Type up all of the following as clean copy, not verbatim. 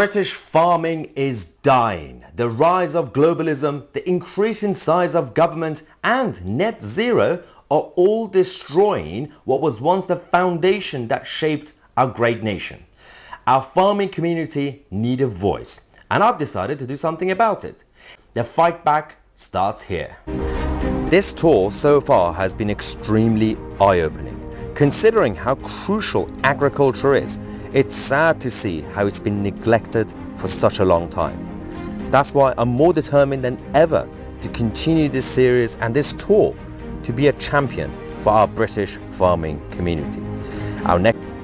British farming is dying. The rise of globalism, the increasing size of government and net zero are all destroying what was once the foundation that shaped our great nation. Our farming community need a voice, and I've decided to do something about it. The fight back starts here. This tour so far has been extremely eye-opening. Considering how crucial agriculture is, it's sad to see how it's been neglected for such a long time. That's why I'm more determined than ever to continue this series and this tour to be a champion for our British farming community.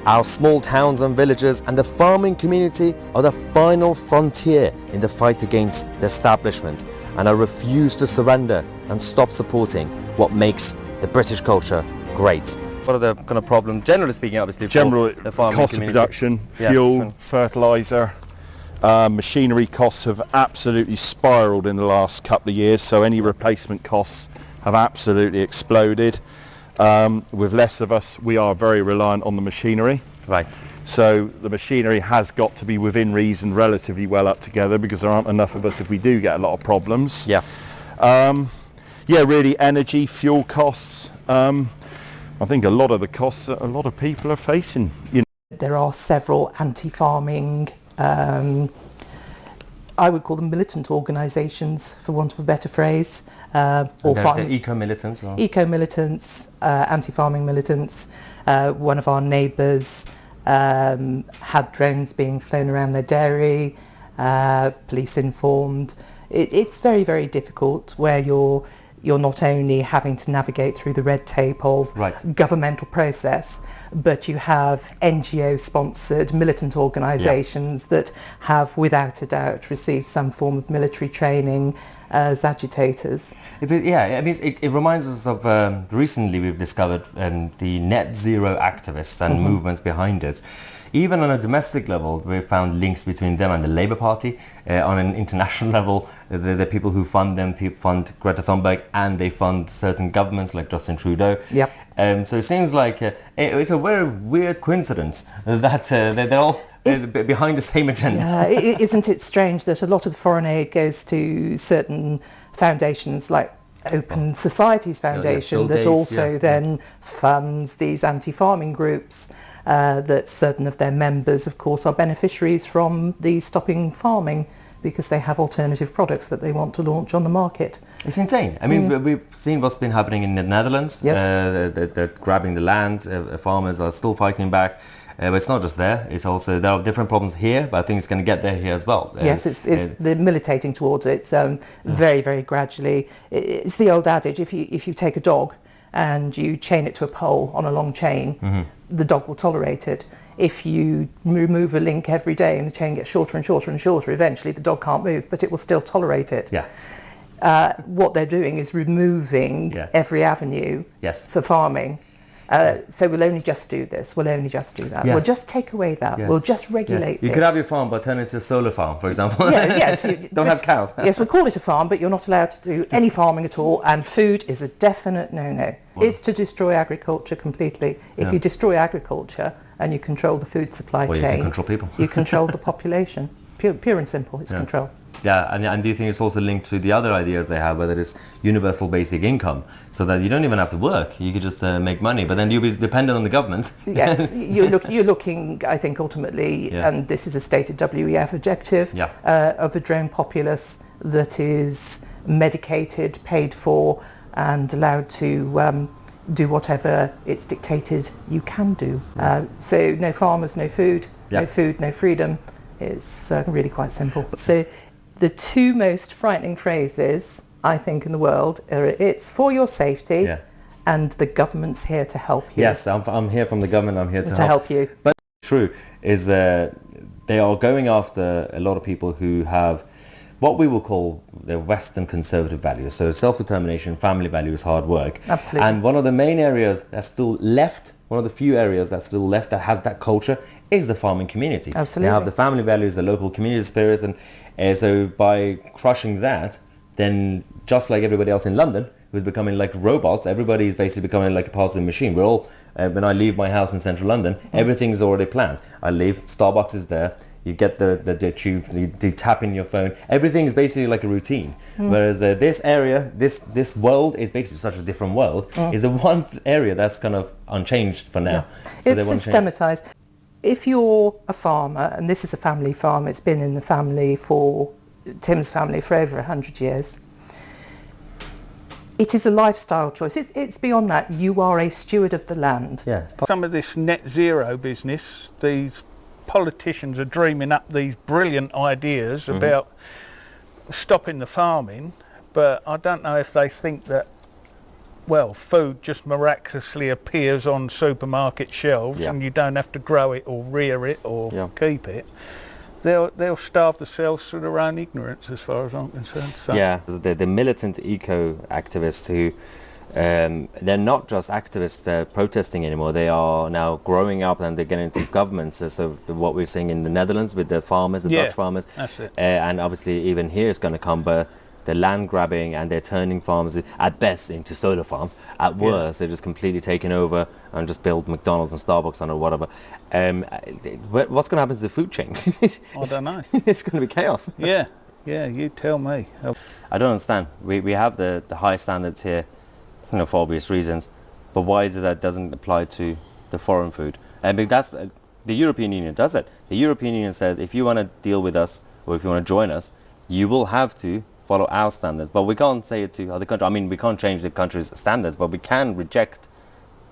Our small towns and villages and the farming community are the final frontier in the fight against the establishment, and I refuse to surrender and stop supporting what makes the British culture great. What are the kind of problems, generally speaking, obviously, general for the farming cost community? of production, fuel, fertiliser, machinery costs have absolutely spiralled in the last couple of years, so any replacement costs have absolutely exploded. With less of us, we are very reliant on the machinery. Right. So the machinery has got to be within reason, relatively well up together, because there aren't enough of us if we do get a lot of problems. Yeah. Really energy, fuel costs. I think a lot of the costs that a lot of people are facing. There are several anti-farming, I would call them militant organisations, for want of a better phrase. Or eco-militants? Or? Eco-militants, anti-farming militants. One of our neighbours had drones being flown around their dairy, police informed. It's very, very difficult where you're not only having to navigate through the red tape of governmental process, but you have NGO-sponsored militant organisations that have, without a doubt, received some form of military training as agitators. It reminds us of recently we've discovered the net zero activists and movements behind it. Even on a domestic level, we've found links between them and the Labour Party. On an international level, the people who fund them fund Greta Thunberg, and they fund certain governments like Justin Trudeau. Yep. So it seems like it's a very weird coincidence that they're all behind the same agenda. Isn't it strange that a lot of the foreign aid goes to certain foundations like Open Societies Foundation that also then funds these anti-farming groups, that certain of their members, of course, are beneficiaries from the Stopping Farming because they have alternative products that they want to launch on the market. It's insane. I mean, we've seen what's been happening in the Netherlands. Yes. They're grabbing the land. Farmers are still fighting back. But it's not just there. It's also, there are different problems here, but I think it's going to get there here as well. Yes, they're militating towards it very, very gradually. It's the old adage: if you take a dog and you chain it to a pole on a long chain, the dog will tolerate it. If you remove a link every day and the chain gets shorter and shorter and shorter, eventually the dog can't move, but it will still tolerate it. Yeah. What they're doing is removing every avenue for farming. So we'll only just do this, we'll only just do that. We'll just take away that, we'll just regulate this. You could have your farm but turn it into a solar farm, for example. Yes. Don't have cows. Yes, we'll call it a farm, but you're not allowed to do any farming at all, and food is a definite no-no. It's to destroy agriculture completely. If you destroy agriculture and you control the food supply chain, you can control people. You control the population. Pure and simple, it's control. Yeah, and do you think it's also linked to the other ideas they have, whether it's universal basic income, so that you don't even have to work, you could just make money, but then you'll be dependent on the government? Yes, you're looking, I think, ultimately, and this is a stated WEF objective, of a drone populace that is medicated, paid for, and allowed to do whatever it's dictated you can do. So no farmers, no food, no food, no freedom. It's really quite simple. So the two most frightening phrases, I think, in the world are it's for your safety and the government's here to help you. Yes, I'm here from the government, I'm here to help you. But true is that they are going after a lot of people who have what we will call the Western conservative values. So self-determination, family values, hard work. Absolutely. And one of the main areas that's still left, one of the few areas that's still left that has that culture is the farming community. Absolutely. They have the family values, the local community spirits, and so by crushing that, then just like everybody else in London, who's becoming like robots, everybody is basically becoming like a part of the machine. We're all, when I leave my house in central London, everything's already planned. I leave, Starbucks is there, You get the tube, you tap in your phone. Everything is basically like a routine. Whereas this area, this world is basically such a different world. Is the one area that's kind of unchanged for now. So it's systematized. If you're a farmer, and this is a family farm, it's been in the family for Tim's family for over 100 years. It is a lifestyle choice. It's beyond that. You are a steward of the land. Yeah. Some of this net zero business, these politicians are dreaming up these brilliant ideas about stopping the farming, but I don't know if they think that, well, food just miraculously appears on supermarket shelves and you don't have to grow it or rear it or keep it. They'll starve themselves through their own ignorance, as far as I'm concerned. So. Yeah, the militant eco-activists who, they're not just activists protesting anymore. They are now growing up and they're getting into governments. So what we're seeing in the Netherlands with the farmers, the Dutch farmers, that's it. And obviously even here it's going to come, but the land grabbing, and they're turning farms at best into solar farms. At worst, they're just completely taking over and just build McDonald's and Starbucks on or whatever. What's going to happen to the food chain? I don't know. It's going to be chaos. Yeah, you tell me. I don't understand. We have the high standards here, for obvious reasons, but why is it that doesn't apply to the foreign food? And that's the European Union does it. The European Union says if you want to deal with us or if you want to join us, you will have to follow our standards. But we can't say it to other countries. I mean, we can't change the country's standards, but we can reject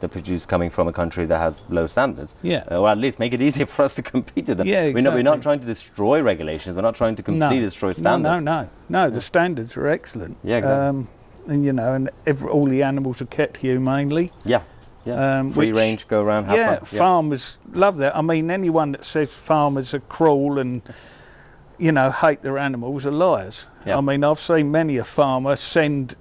the produce coming from a country that has low standards. Yeah. Or at least make it easier for us to compete with them. Yeah, exactly. We're not trying to destroy regulations. We're not trying to completely destroy standards. No. The standards are excellent. Yeah, exactly. And all the animals are kept humanely. Yeah. Free range, go around, have fun. Farmers love that. I mean, anyone that says farmers are cruel and hate their animals are liars. I mean, I've seen many a farmer send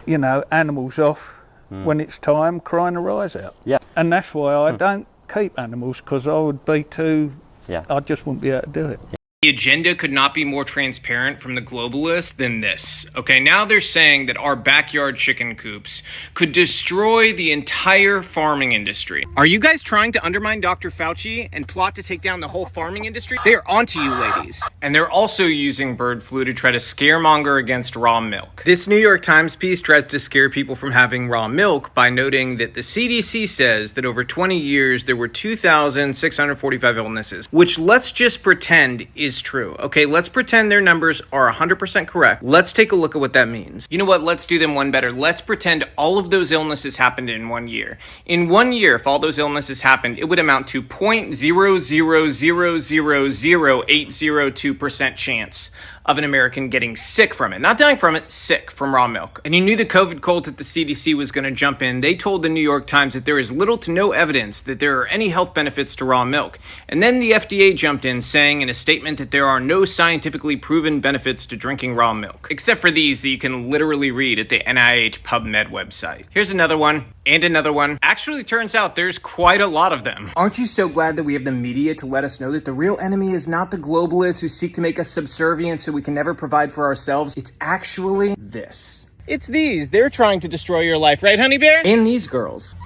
animals off when it's time, crying their eyes out. And that's why I don't keep animals, because I would be too I just wouldn't be able to do it. The agenda could not be more transparent from the globalists than this. Okay, now they're saying that our backyard chicken coops could destroy the entire farming industry. Are you guys trying to undermine Dr. Fauci and plot to take down the whole farming industry? They are onto you, ladies. And they're also using bird flu to try to scaremonger against raw milk. This New York Times piece tries to scare people from having raw milk by noting that the CDC says that over 20 years there were 2,645 illnesses, which let's just pretend is true. Okay, let's pretend their numbers are 100% correct. Let's take a look at what that means. You know what? Let's do them one better. Let's pretend all of those illnesses happened in 1 year. In 1 year, if all those illnesses happened, it would amount to 0.0000802% chance of an American getting sick from it. Not dying from it, sick from raw milk. And you knew the COVID cult that the CDC was going to jump in. They told the New York Times that there is little to no evidence that there are any health benefits to raw milk. And then the FDA jumped in, saying in a statement that there are no scientifically proven benefits to drinking raw milk, except for these that you can literally read at the NIH PubMed website. Here's another one, and another one. Actually, turns out there's quite a lot of them. Aren't you so glad that we have the media to let us know that the real enemy is not the globalists who seek to make us subservient so we can never provide for ourselves? It's actually this. It's these. They're trying to destroy your life, right, honey bear? And these girls.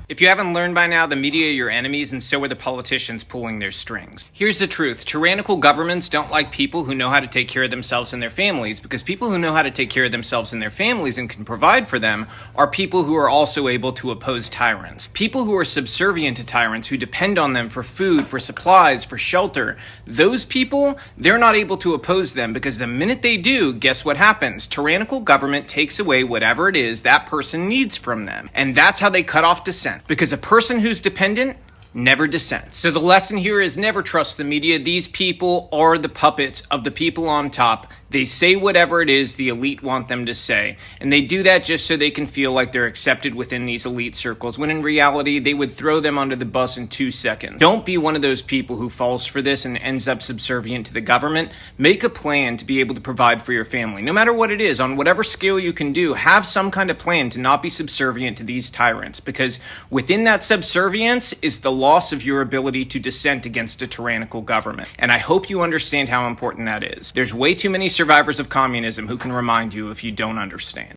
If you haven't learned by now, the media are your enemies, and so are the politicians pulling their strings. Here's the truth. Tyrannical governments don't like people who know how to take care of themselves and their families, because people who know how to take care of themselves and their families and can provide for them are people who are also able to oppose tyrants. People who are subservient to tyrants, who depend on them for food, for supplies, for shelter, those people, they're not able to oppose them, because the minute they do, guess what happens? Tyrannical government takes away whatever it is that person needs from them. And that's how they cut off dissent. Because a person who's dependent never dissents. So the lesson here is never trust the media. These people are the puppets of the people on top. They say whatever it is the elite want them to say. And they do that just so they can feel like they're accepted within these elite circles, when in reality, they would throw them under the bus in 2 seconds. Don't be one of those people who falls for this and ends up subservient to the government. Make a plan to be able to provide for your family. No matter what it is, on whatever scale you can do, have some kind of plan to not be subservient to these tyrants. Because within that subservience is the loss of your ability to dissent against a tyrannical government. And I hope you understand how important that is. There's way too many survivors of communism who can remind you if you don't understand.